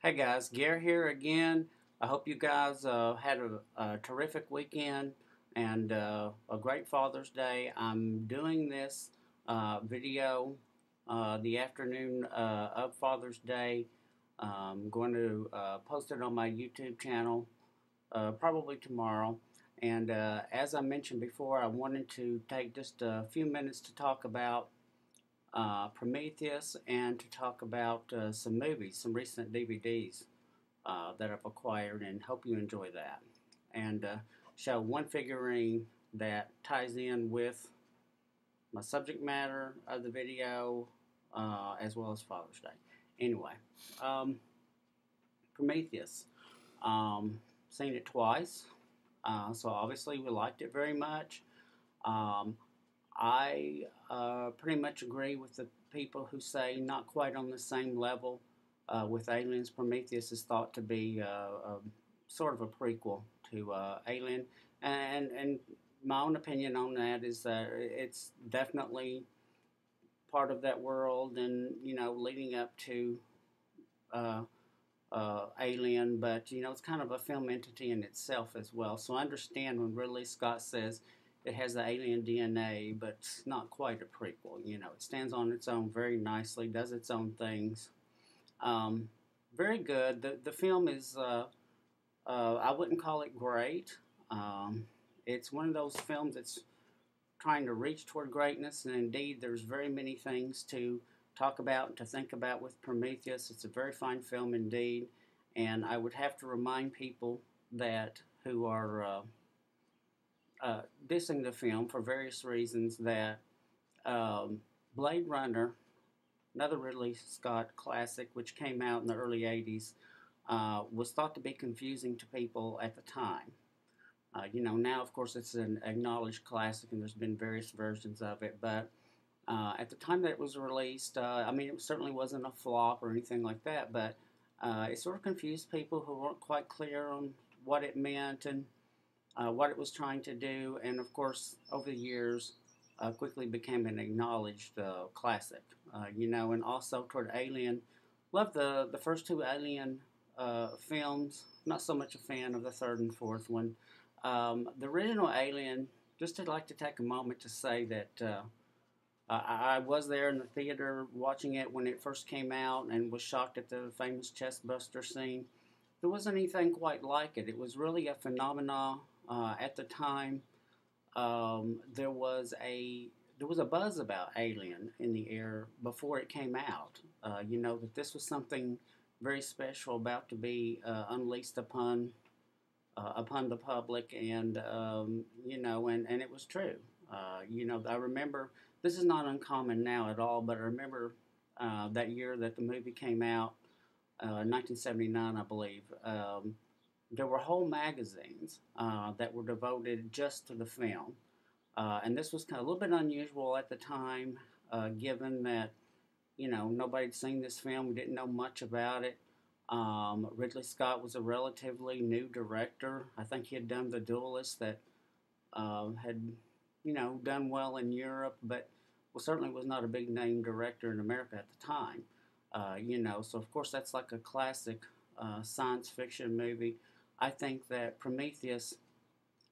Hey guys, Gare here again. I hope you guys had a terrific weekend and a great Father's Day. I'm doing this video the afternoon of Father's Day. I'm going to post it on my YouTube channel probably tomorrow. And as I mentioned before, I wanted to take just a few minutes to talk about Prometheus and to talk about some movies, some recent DVDs that I've acquired, and hope you enjoy that. And show one figurine that ties in with my subject matter of the video as well as Father's Day. Anyway, um, Prometheus. Seen it twice, so obviously we liked it very much. Um, I pretty much agree with the people who say not quite on the same level with Aliens. Prometheus is thought to be sort of a prequel to Alien, and my own opinion on that is that it's definitely part of that world, and leading up to uh, Alien, but it's kind of a film entity in itself as well. So I understand when Ridley Scott says it has the alien DNA, but it's not quite a prequel. It stands on its own very nicely, does its own things. Um, Very good. The film is I wouldn't call it great. Um, it's one of those films that's trying to reach toward greatness, and indeed, there's very many things to talk about and to think about with Prometheus. It's a very fine film indeed, and I would have to remind people that who are dissing the film for various reasons that um, Blade Runner, another Ridley Scott classic, which came out in the early 80s, was thought to be confusing to people at the time. Now of course it's an acknowledged classic and there's been various versions of it, but at the time that it was released, I mean, it certainly wasn't a flop or anything like that, but it sort of confused people who weren't quite clear on what it meant and what it was trying to do, and of course, over the years, quickly became an acknowledged classic. And also toward Alien, loved the first two Alien films. Not so much a fan of the third and fourth one. The original Alien, just to like to take a moment to say that I was there in the theater watching it when it first came out and was shocked at the famous chestbuster scene. There wasn't anything quite like it. It was really a phenomenon at the time. There was a buzz about Alien in the air before it came out. That this was something very special about to be unleashed upon the public, and and it was true. I remember, this is not uncommon now at all, but I remember that year that the movie came out, 1979, I believe. There were whole magazines that were devoted just to the film, and this was kind of a little bit unusual at the time, given that nobody had seen this film, we didn't know much about it. Ridley Scott was a relatively new director. I think he had done The Duelist, that had done well in Europe, but certainly was not a big name director in America at the time. So of course that's like a classic science fiction movie. I think that Prometheus,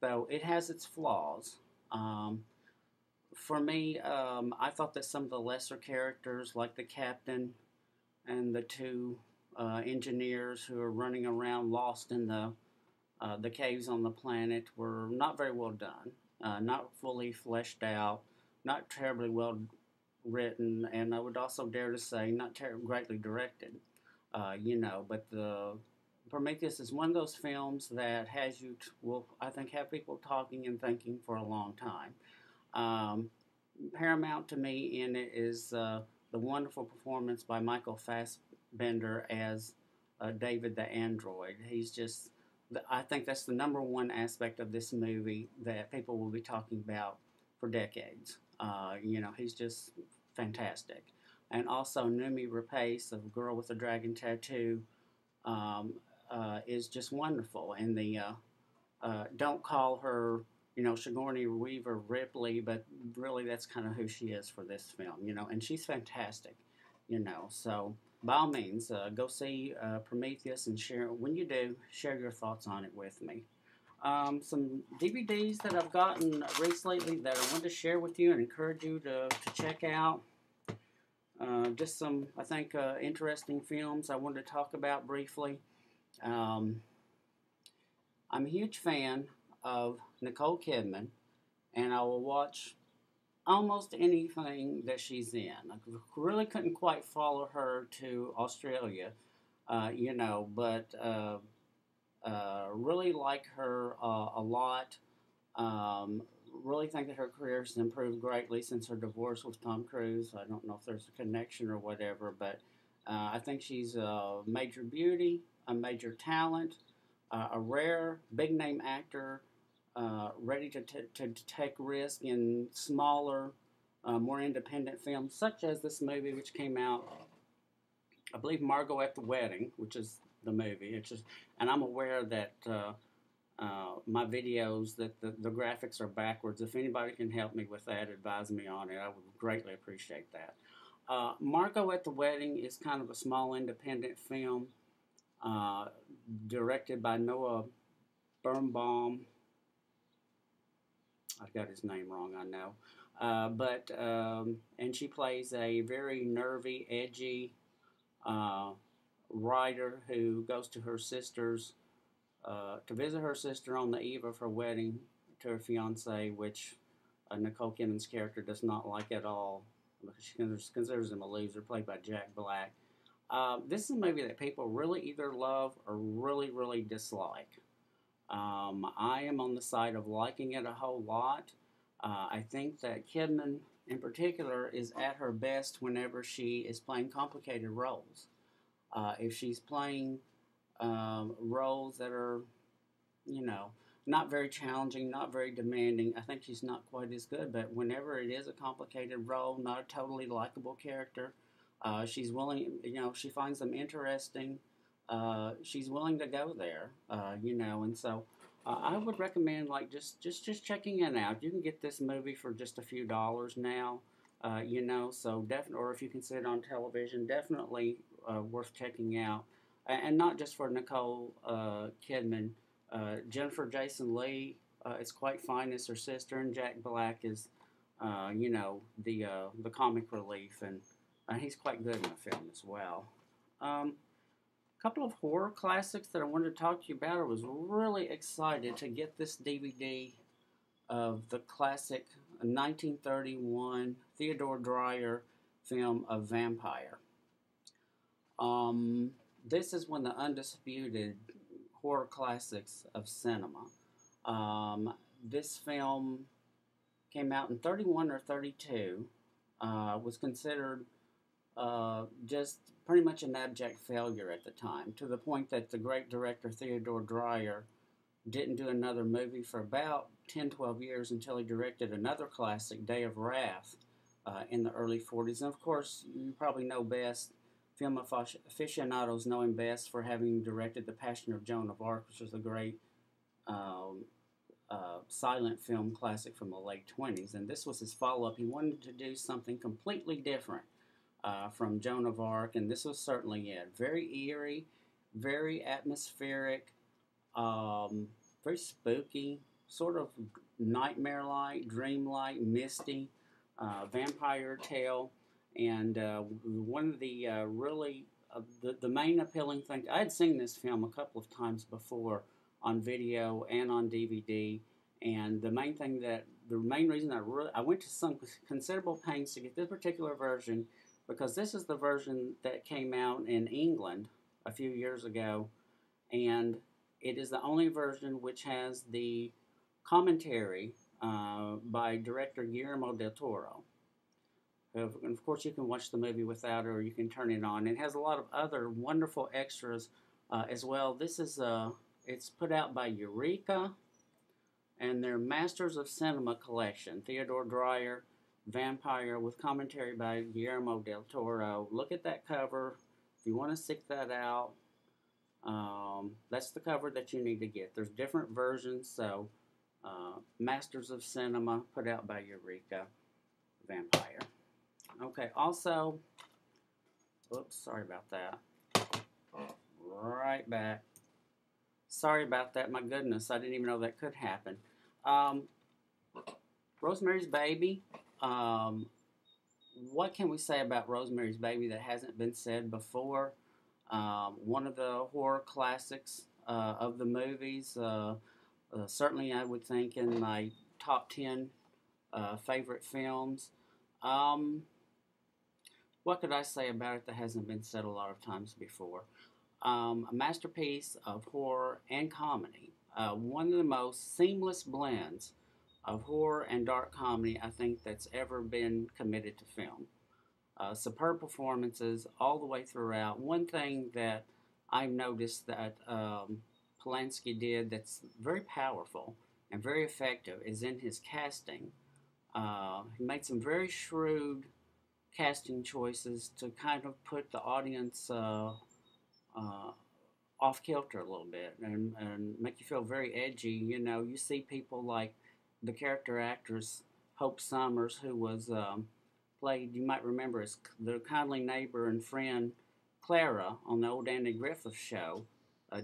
though it has its flaws, um, for me, I thought that some of the lesser characters, like the captain and the two engineers who are running around lost in the caves on the planet, were not very well done, not fully fleshed out, not terribly well written, and I would also dare to say not greatly directed. But the Prometheus is one of those films that has you will, I think, have people talking and thinking for a long time. Um, Paramount to me in it is the wonderful performance by Michael Fassbender as David the android. He's just, I think that's the number one aspect of this movie that people will be talking about for decades. He's just fantastic. And also Numi Rapace, of Girl with the Dragon Tattoo, um, is just wonderful. And the don't call her, Sigourney Weaver Ripley, but really that's kind of who she is for this film, and she's fantastic. So by all means, go see Prometheus and share. When you do, share your thoughts on it with me. Some DVDs that I've gotten recently that I want to share with you and encourage you to check out. Just some, I think, interesting films I want to talk about briefly. Um, I'm a huge fan of Nicole Kidman, and I will watch almost anything that she's in. I really couldn't quite follow her to Australia, but really like her a lot. Um, really think that her career has improved greatly since her divorce with Tom Cruise. I don't know if there's a connection or whatever, but I think she's a major beauty, a major talent, a rare big name actor, ready to take risk in smaller, more independent films, such as this movie which came out, I believe, Margo at the Wedding, which is the movie. It's just, and I'm aware that my videos that the graphics are backwards. If anybody can help me with that, advise me on it. I would greatly appreciate that. Margo at the Wedding is kind of a small independent film, uh, directed by Noah Birnbaum. I got his name wrong, I know. And she plays a very nervy, edgy uh, writer who goes to her sister's to visit her sister on the eve of her wedding to her fiance, which Nicole Kidman's character does not like at all because she considers him a loser, played by Jack Black. This is a movie that people really either love or really, really dislike. I am on the side of liking it a whole lot. I think that Kidman, in particular, is at her best whenever she is playing complicated roles. If she's playing roles that are, you know, not very challenging, not very demanding, I think she's not quite as good. But whenever it is a complicated role, not a totally likable character, she's willing, she finds them interesting. She's willing to go there, and so I would recommend like just checking it out. You can get this movie for just a few dollars now, so definitely, or if you can see it on television, definitely worth checking out. And not just for Nicole Kidman, Jennifer Jason Leigh is quite fine as her sister, and Jack Black is, the comic relief, and he's quite good in the film as well. A couple of horror classics that I wanted to talk to you about. I was really excited to get this DVD of the classic 1931 Theodore Dreyer film of Vampyr. This is one of the undisputed horror classics of cinema. This film came out in 31 or 32, was considered just pretty much an abject failure at the time, to the point that the great director Theodore Dreyer didn't do another movie for about 10, 12 years until he directed another classic, Day of Wrath, in the early 40s. And of course, you probably know best, film aficionados know him best for having directed The Passion of Joan of Arc, which was a great silent film classic from the late 20s. And this was his follow-up. He wanted to do something completely different from Joan of Arc, and this was certainly it. Very eerie, very atmospheric, very spooky, sort of nightmare-like, dream-like, misty, vampire tale. And one of the the main appealing things, I had seen this film a couple of times before on video and on DVD, and the main reason I went to some considerable pains to get this particular version, because this is the version that came out in England a few years ago, and it is the only version which has the commentary by director Guillermo del Toro. And of course, you can watch the movie without it, or you can turn it on. It has a lot of other wonderful extras as well. This is it's put out by Eureka, and their Masters of Cinema collection. Theodore Dreyer, Vampyr, with commentary by Guillermo del Toro. Look at that cover. If you want to seek that out, that's the cover that you need to get. There's different versions, so Masters of Cinema, put out by Eureka, Vampyr. Okay, also, Oops, sorry about that. Right back. Sorry about that. My goodness, I didn't even know that could happen. Um, Rosemary's Baby. Um, what can we say about Rosemary's Baby that hasn't been said before? One of the horror classics of the movies. Certainly, I would think in my top 10 favorite films. Um, what could I say about it that hasn't been said a lot of times before? A masterpiece of horror and comedy. One of the most seamless blends of horror and dark comedy I think that's ever been committed to film. Superb performances all the way throughout. One thing that I've noticed that Polanski did that's very powerful and very effective is in his casting. He made some very shrewd casting choices to kind of put the audience uh, off kilter a little bit and make you feel very edgy. You know, you see people like the character actress Hope Summers, who was played, you might remember, as the kindly neighbor and friend Clara on the old Andy Griffith show,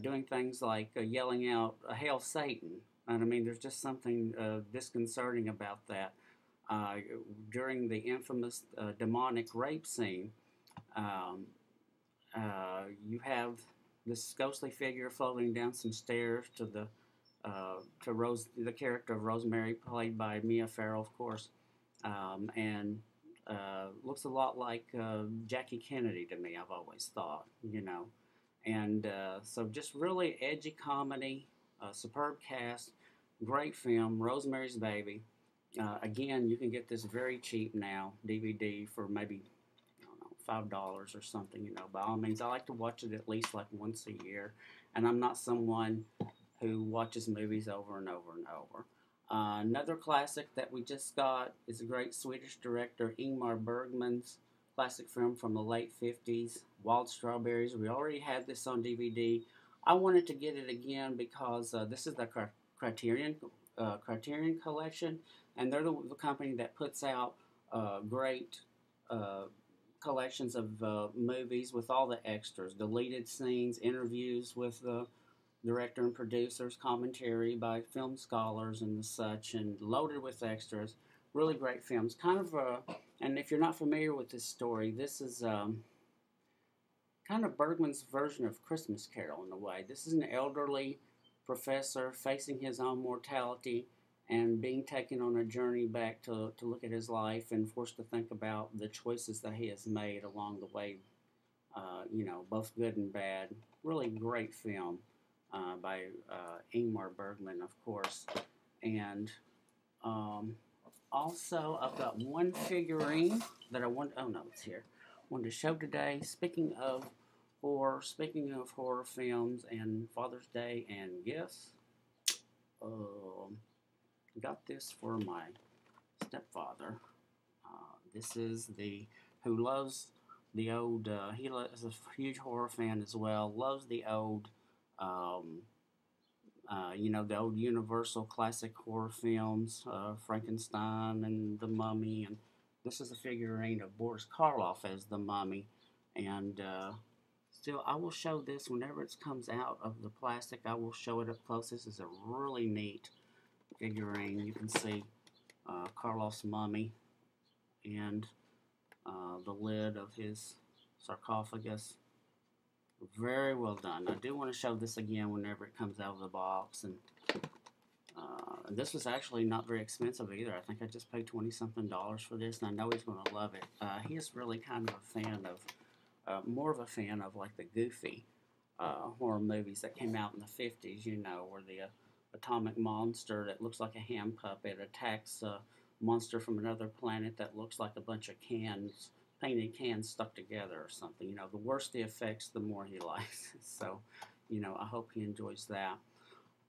doing things like yelling out, Hail Satan. And I mean, there's just something disconcerting about that. Uh, During the infamous demonic rape scene, um, you have this ghostly figure floating down some stairs to Rose, the character of Rosemary, played by Mia Farrow, of course, and looks a lot like Jackie Kennedy to me. I've always thought, you know, and so just really edgy comedy, superb cast, great film, Rosemary's Baby. Again, you can get this very cheap now, DVD for maybe $5 or something. You know, by all means, I like to watch it at least like once a year, and I'm not someone who watches movies over and over and over. Another classic that we just got is a great Swedish director Ingmar Bergman's classic film from the late 50s, Wild Strawberries. We already had this on DVD. I wanted to get it again because this is the Criterion Collection, and they're the company that puts out great uh, collections of movies with all the extras, deleted scenes, interviews with the director and producers, commentary by film scholars and such, and loaded with extras. Really great films. Kind of, and if you're not familiar with this story, this is kind of Bergman's version of Christmas Carol in a way. This is an elderly professor facing his own mortality and being taken on a journey back to look at his life and forced to think about the choices that he has made along the way, you know, both good and bad. Really great film by Ingmar Bergman, of course. And um, also, I've got one figurine that I want. Oh no, it's here. Wanted to show today. Speaking of horror films and Father's Day and gifts, um, got this for my stepfather. This is the who loves the old. He is a huge horror fan as well. Loves the old. Um, you know, the old Universal classic horror films, Frankenstein and The Mummy, and this is a figurine of Boris Karloff as the Mummy. And still, I will show this whenever it comes out of the plastic. I will show it up close. This is a really neat figurine. You can see Karloff's mummy and the lid of his sarcophagus. Very well done. I do want to show this again whenever it comes out of the box. And this was actually not very expensive either. I think I just paid 20 something dollars for this, and I know he's going to love it. He is really kind of a fan of, more of a fan of like the goofy horror movies that came out in the 50s, you know, where the atomic monster that looks like a hand puppet attacks a monster from another planet that looks like a bunch of cans, painted cans stuck together or something. You know, the worse the effects, the more he likes. So, you know, I hope he enjoys that.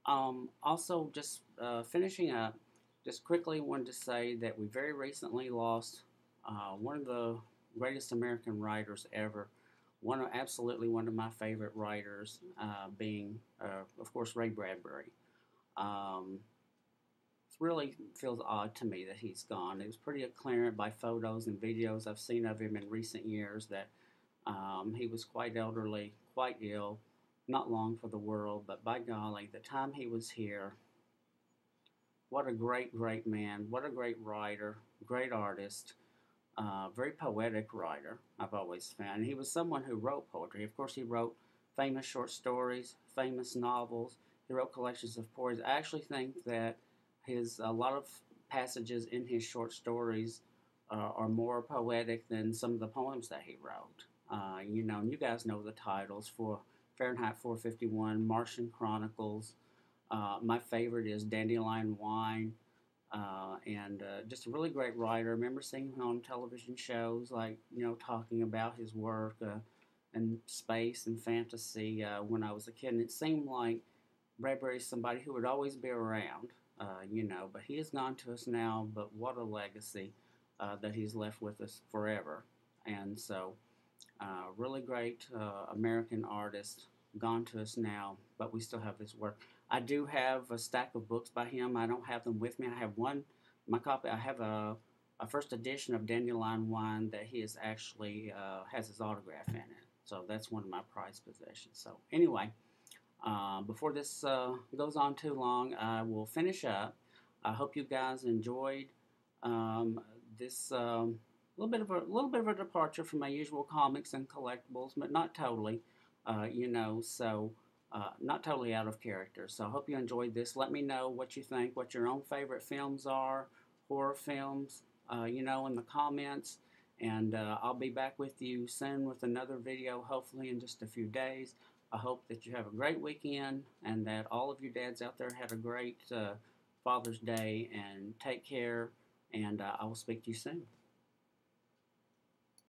Also, just finishing up, just quickly wanted to say that we very recently lost one of the greatest American writers ever. Absolutely one of my favorite writers, being, of course, Ray Bradbury. Um, it really feels odd to me that he's gone. It was pretty apparent by photos and videos I've seen of him in recent years that He was quite elderly, quite ill, not long for the world, but by golly, the time he was here, what a great, great man, what a great writer, great artist, very poetic writer, I've always found. And he was someone who wrote poetry. Of course, he wrote famous short stories, famous novels. He wrote collections of poems. I actually think that a lot of passages in his short stories are more poetic than some of the poems that he wrote. And you guys know the titles for Fahrenheit 451, Martian Chronicles. My favorite is Dandelion Wine, and just a really great writer. I remember seeing him on television shows, like talking about his work and space and fantasy when I was a kid. And it seemed like Bradbury is somebody who would always be around, but he has gone to us now. But what a legacy that he's left with us forever. And so, really great American artist, gone to us now, but we still have his work. I do have a stack of books by him. I don't have them with me. I have my copy. I have a first edition of Dandelion Wine that he is actually has his autograph in it. So that's one of my prized possessions. So anyway, before this goes on too long, I will finish up. I hope you guys enjoyed this little bit of a departure from my usual comics and collectibles, but not totally. So not totally out of character. So I hope you enjoyed this. Let me know what you think, what your own favorite films are, horror films, in the comments. And I'll be back with you soon with another video, hopefully in just a few days. I hope that you have a great weekend and that all of you dads out there had a great Father's Day, and take care, and I will speak to you soon.